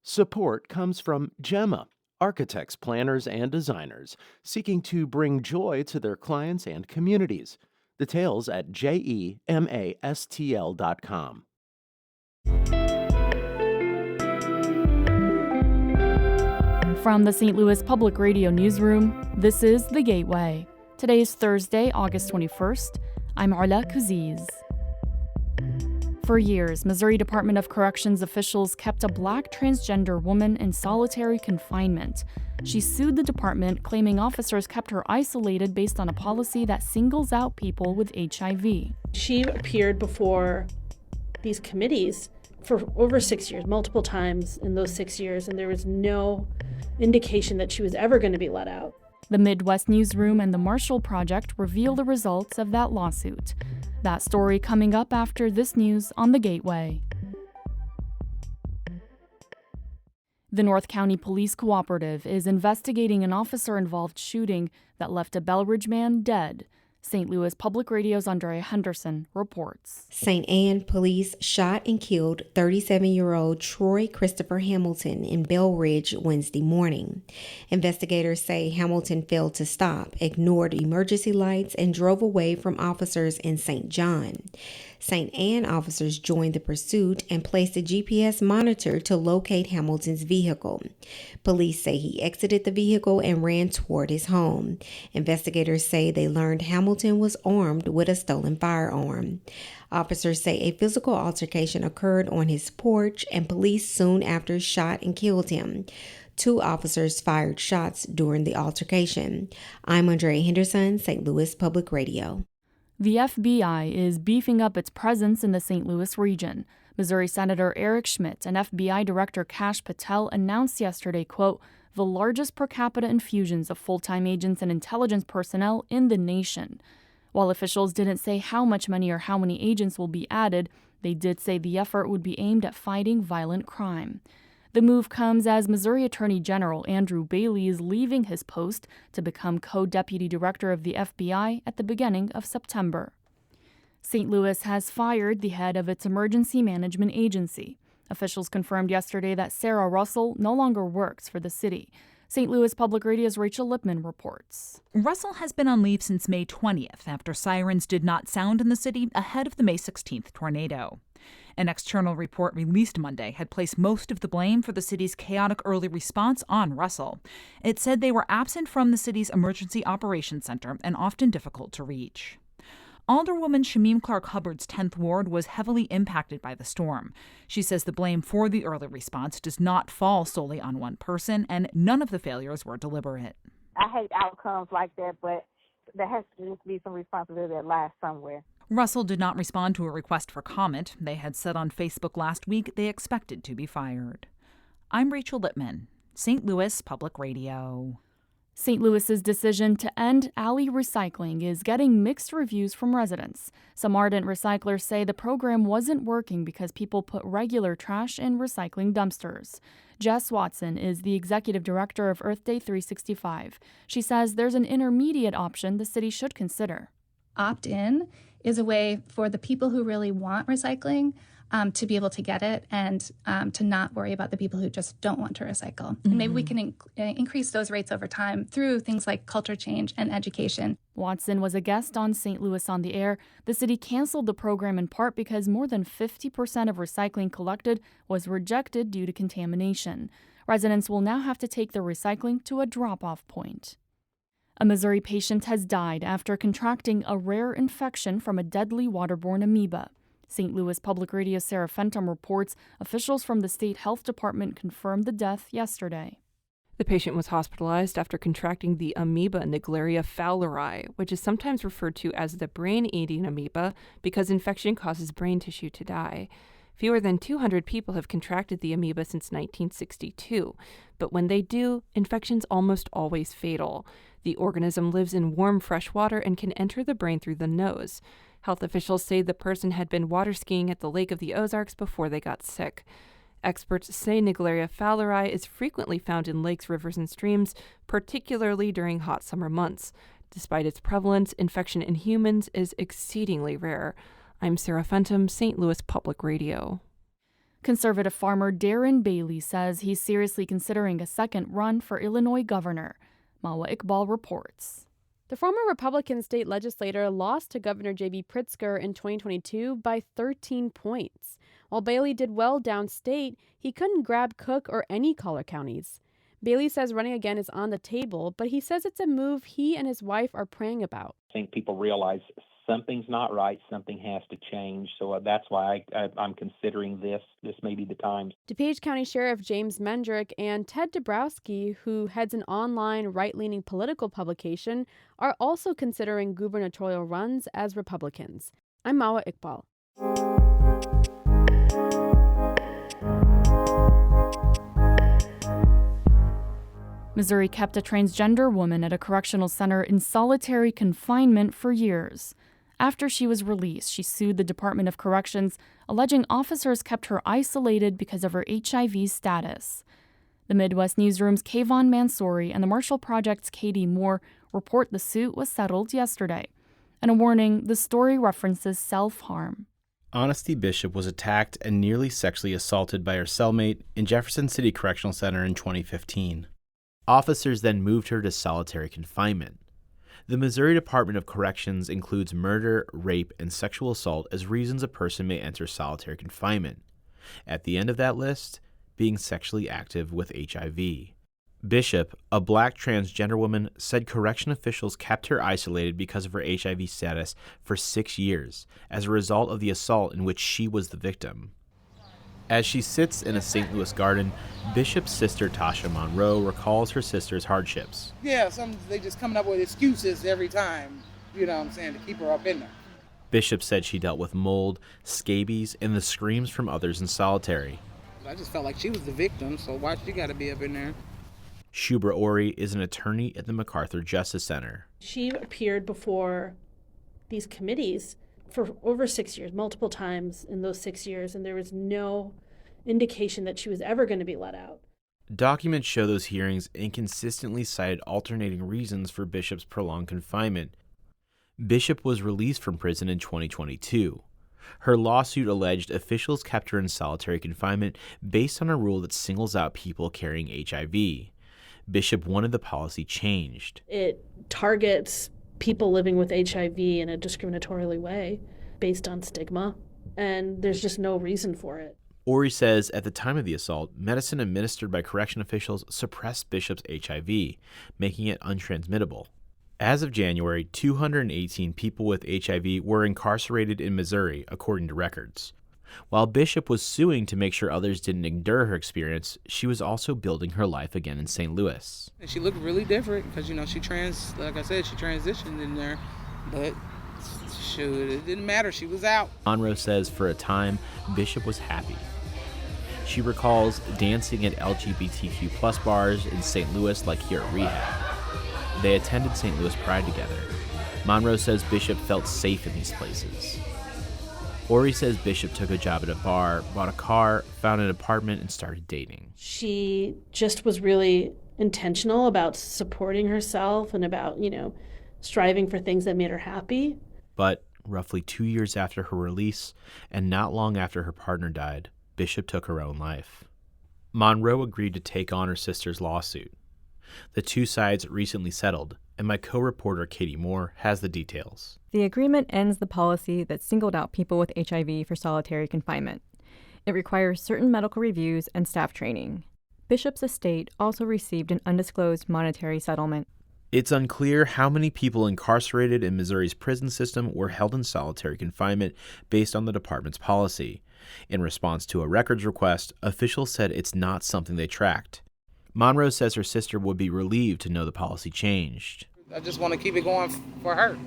Support comes from Gemma, architects, planners, and designers seeking to bring joy to their clients and communities. Details at gemastl.com. From the St. Louis Public Radio Newsroom, this is The Gateway. Today is Thursday, August 21st. I'm Arla Kuziz. For years, Missouri Department of Corrections officials kept a black transgender woman in solitary confinement. She sued the department, claiming officers kept her isolated based on a policy that singles out people with HIV. She appeared before these committees for over 6 years, multiple times in those 6 years, and there was no indication that she was ever going to be let out. The Midwest Newsroom and the Marshall Project reveal the results of that lawsuit. That story coming up after this news on The Gateway. The North County Police Cooperative is investigating an officer-involved shooting that left a Belridge man dead. St. Louis Public Radio's Andrea Henderson reports. St. Anne police shot and killed 37-year-old Troy Christopher Hamilton in Belridge Wednesday morning. Investigators say Hamilton failed to stop, ignored emergency lights, and drove away from officers in St. John. St. Anne officers joined the pursuit and placed a GPS monitor to locate Hamilton's vehicle. Police say he exited the vehicle and ran toward his home. Investigators say they learned Hamilton was armed with a stolen firearm. Officers say a physical altercation occurred on his porch, and police soon after shot and killed him. 2 officers fired shots during the altercation. I'm Andrea Henderson, St. Louis Public Radio. The FBI is beefing up its presence in the St. Louis region. Missouri Senator Eric Schmidt and FBI Director Kash Patel announced yesterday, quote, the largest per capita infusions of full-time agents and intelligence personnel in the nation. While officials didn't say how much money or how many agents will be added, they did say the effort would be aimed at fighting violent crime. The move comes as Missouri Attorney General Andrew Bailey is leaving his post to become co-deputy director of the FBI at the beginning of September. St. Louis has fired the head of its emergency management agency. Officials confirmed yesterday that Sarah Russell no longer works for the city. St. Louis Public Radio's Rachel Lipman reports. Russell has been on leave since May 20th after sirens did not sound in the city ahead of the May 16th tornado. An external report released Monday had placed most of the blame for the city's chaotic early response on Russell. It said they were absent from the city's emergency operations center and often difficult to reach. Alderwoman Shamim Clark Hubbard's 10th Ward was heavily impacted by the storm. She says the blame for the early response does not fall solely on one person, and none of the failures were deliberate. I hate outcomes like that, but there has to just be some responsibility that lies somewhere. Russell did not respond to a request for comment. They had said on Facebook last week they expected to be fired. I'm Rachel Lippman, St. Louis Public Radio. St. Louis's decision to end alley recycling is getting mixed reviews from residents. Some ardent recyclers say the program wasn't working because people put regular trash in recycling dumpsters. Jess Watson is the executive director of Earth Day 365. She says there's an intermediate option the city should consider. Opt-in is a way for the people who really want recycling to be able to get it and to not worry about the people who just don't want to recycle. And maybe we can increase those rates over time through things like culture change and education. Watson was a guest on St. Louis on the Air. The city canceled the program in part because more than 50% of recycling collected was rejected due to contamination. Residents will now have to take their recycling to a drop-off point. A Missouri patient has died after contracting a rare infection from a deadly waterborne amoeba. St. Louis Public Radio's Sarah Fenton reports officials from the state health department confirmed the death yesterday. The patient was hospitalized after contracting the amoeba Naegleria fowleri, which is sometimes referred to as the brain-eating amoeba because infection causes brain tissue to die. Fewer than 200 people have contracted the amoeba since 1962, but when they do, infection's almost always fatal. The organism lives in warm, fresh water and can enter the brain through the nose. Health officials say the person had been water skiing at the Lake of the Ozarks before they got sick. Experts say Naegleria fowleri is frequently found in lakes, rivers, and streams, particularly during hot summer months. Despite its prevalence, infection in humans is exceedingly rare. I'm Sarah Fenton, St. Louis Public Radio. Conservative farmer Darren Bailey says he's seriously considering a second run for Illinois governor. Mawa Iqbal reports. The former Republican state legislator lost to Governor J.B. Pritzker in 2022 by 13 points. While Bailey did well downstate, he couldn't grab Cook or any Collier counties. Bailey says running again is on the table, but he says it's a move he and his wife are praying about. I think people realize something's not right, something has to change. So that's why I'm considering this. This may be the time. DuPage County Sheriff James Mendrick and Ted Dabrowski, who heads an online right-leaning political publication, are also considering gubernatorial runs as Republicans. I'm Mawa Iqbal. Missouri kept a transgender woman at a correctional center in solitary confinement for years. After she was released, she sued the Department of Corrections, alleging officers kept her isolated because of her HIV status. The Midwest Newsroom's Kayvon Mansouri and the Marshall Project's Katie Moore report the suit was settled yesterday. And a warning, the story references self-harm. Honesty Bishop was attacked and nearly sexually assaulted by her cellmate in Jefferson City Correctional Center in 2015. Officers then moved her to solitary confinement. The Missouri Department of Corrections includes murder, rape, and sexual assault as reasons a person may enter solitary confinement. At the end of that list, being sexually active with HIV. Bishop, a black transgender woman, said correction officials kept her isolated because of her HIV status for 6 years as a result of the assault in which she was the victim. As she sits in a St. Louis garden, Bishop's sister Tasha Monroe recalls her sister's hardships. Yeah, they just coming up with excuses every time, you know what I'm saying, to keep her up in there. Bishop said she dealt with mold, scabies, and the screams from others in solitary. I just felt like she was the victim, so why she got to be up in there? Shubra Ori is an attorney at the MacArthur Justice Center. She appeared before these committees for over 6 years, multiple times in those 6 years, and there was no indication that she was ever going to be let out. Documents show those hearings inconsistently cited alternating reasons for Bishop's prolonged confinement. Bishop was released from prison in 2022. Her lawsuit alleged officials kept her in solitary confinement based on a rule that singles out people carrying HIV. Bishop wanted the policy changed. It targets people living with HIV in a discriminatorily way based on stigma, and there's just no reason for it. Ori says at the time of the assault, medicine administered by correction officials suppressed Bishop's HIV, making it untransmittable. As of January, 218 people with HIV were incarcerated in Missouri, according to records. While Bishop was suing to make sure others didn't endure her experience, she was also building her life again in St. Louis. And she looked really different because, she like I said, she transitioned in there, but shoot, it didn't matter. She was out. Monroe says for a time, Bishop was happy. She recalls dancing at LGBTQ plus bars in St. Louis like here at Rehab. They attended St. Louis Pride together. Monroe says Bishop felt safe in these places. Ori says Bishop took a job at a bar, bought a car, found an apartment, and started dating. She just was really intentional about supporting herself and about, striving for things that made her happy. But roughly 2 years after her release, and not long after her partner died, Bishop took her own life. Monroe agreed to take on her sister's lawsuit. The two sides recently settled, and my co-reporter Katie Moore has the details. The agreement ends the policy that singled out people with HIV for solitary confinement. It requires certain medical reviews and staff training. Bishop's estate also received an undisclosed monetary settlement. It's unclear how many people incarcerated in Missouri's prison system were held in solitary confinement based on the department's policy. In response to a records request, officials said it's not something they tracked. Monroe says her sister would be relieved to know the policy changed. I just want to keep it going for her,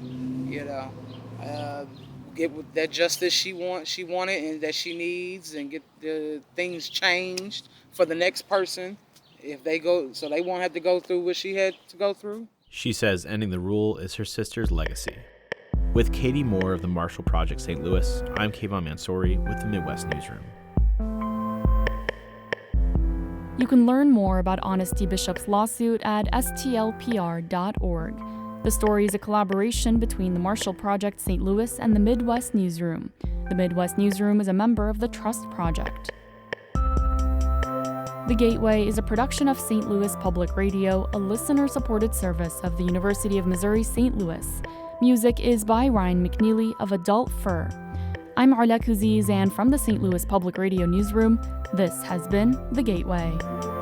get that justice she wanted and that she needs, and get the things changed for the next person if they go, so they won't have to go through what she had to go through. She says ending the rule is her sister's legacy. With Katie Moore of the Marshall Project St. Louis, I'm Kayvon Mansouri with the Midwest Newsroom. You can learn more about Honesty Bishop's lawsuit at stlpr.org. The story is a collaboration between the Marshall Project St. Louis and the Midwest Newsroom. The Midwest Newsroom is a member of the Trust Project. The Gateway is a production of St. Louis Public Radio, a listener-supported service of the University of Missouri St. Louis. Music is by Ryan McNeely of Adult Fur. I'm Arla Kuziz, and from the St. Louis Public Radio newsroom, this has been The Gateway.